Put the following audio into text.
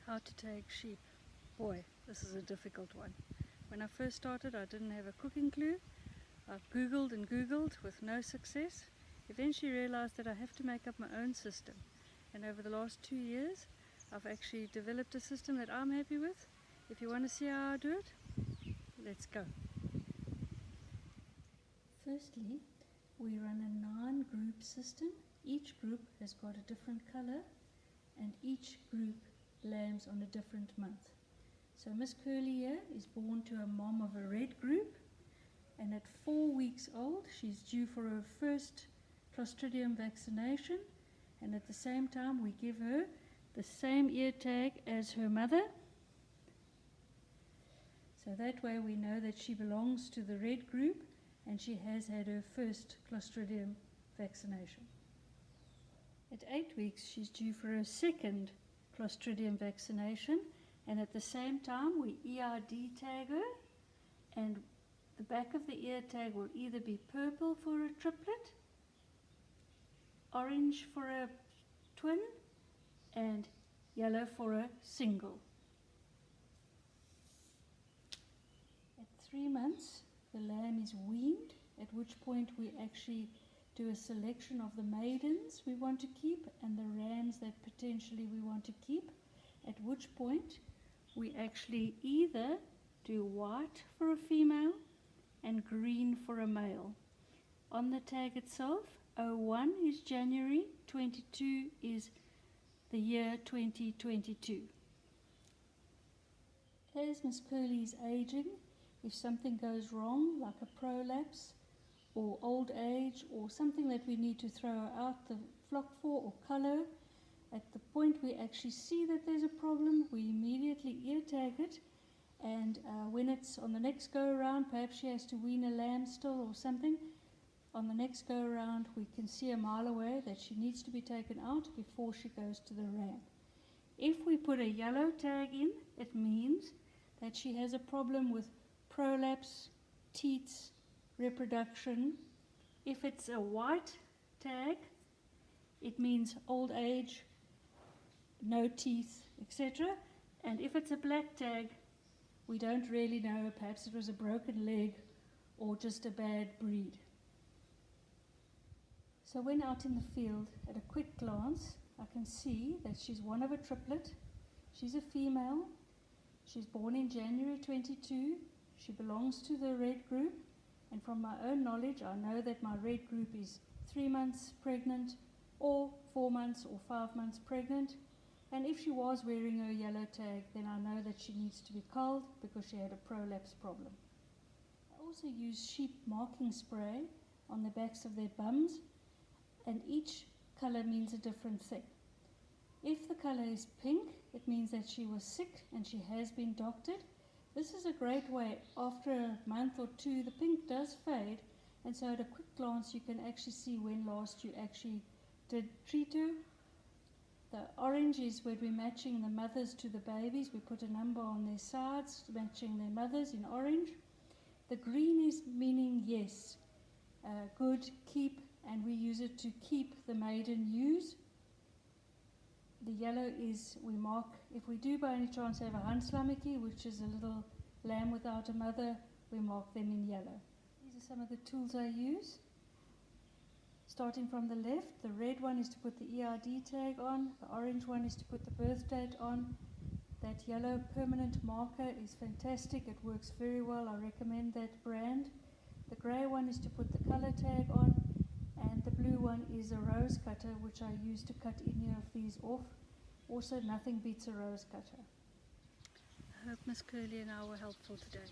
How to take sheep. Boy, this is a difficult one. When I first started, I didn't have a cooking clue. I've Googled and Googled with no success. Eventually realized that I have to make up my own system. And over the last 2 years, I've actually developed a system that I'm happy with. If you want to see how I do it, let's go. Firstly, we run a 9-group system. Each group has got a different color, and each group lambs on a different month. So Miss Curly here is born to a mom of a red group, and at 4 weeks old she's due for her first Clostridium vaccination, and at the same time we give her the same ear tag as her mother, so that way we know that she belongs to the red group and she has had her first Clostridium vaccination. At 8 weeks she's due for her second Clostridium vaccination, and at the same time we ERD tag her, and the back of the ear tag will either be purple for a triplet, orange for a twin, and yellow for a single. At 3 months the lamb is weaned, at which point we actually do a selection of the maidens we want to keep and the rams that potentially we want to keep, at which point we actually either do white for a female and green for a male. On the tag itself, 01 is January, 22 is the year 2022. As Miss Curly is aging, if something goes wrong, like a prolapse or old age or something that we need to throw out the flock for or colour, at the point we actually see that there's a problem, we immediately ear tag it, and when it's on the next go around, perhaps she has to wean a lamb still or something, on the next go around we can see a mile away that she needs to be taken out before she goes to the ram. If we put a yellow tag in, it means that she has a problem with prolapse, teats, reproduction. If it's a white tag, it means old age, no teeth, etc. And if it's a black tag, we don't really know, perhaps it was a broken leg or just a bad breed. So when out in the field, at a quick glance, I can see that she's one of a triplet. She's a female. She's born in January 22. She belongs to the red group. And from my own knowledge, I know that my red group is 3 months pregnant or 4 months or 5 months pregnant. And if she was wearing her yellow tag, then I know that she needs to be culled because she had a prolapse problem. I also use sheep marking spray on the backs of their bums, and each color means a different thing. If the color is pink, it means that she was sick and she has been doctored. This is a great way. After a month or two, the pink does fade, and so at a quick glance you can actually see when last you actually did treat her. The orange is where we're matching the mothers to the babies. We put a number on their sides, matching their mothers in orange. The green is meaning yes, good, keep, and we use it to keep the maiden ewes. The yellow is we mark, if we do by any chance have a Hanslamiki, which is a little lamb without a mother, we mark them in yellow. These are some of the tools I use. Starting from the left, the red one is to put the ERD tag on, the orange one is to put the birth date on. That yellow permanent marker is fantastic, it works very well, I recommend that brand. The grey one is to put the colour tag on, and the blue one is a rose cutter, which I use to cut any of these off. Also, nothing beats a rose cutter. I hope Miss Curly and I were helpful today.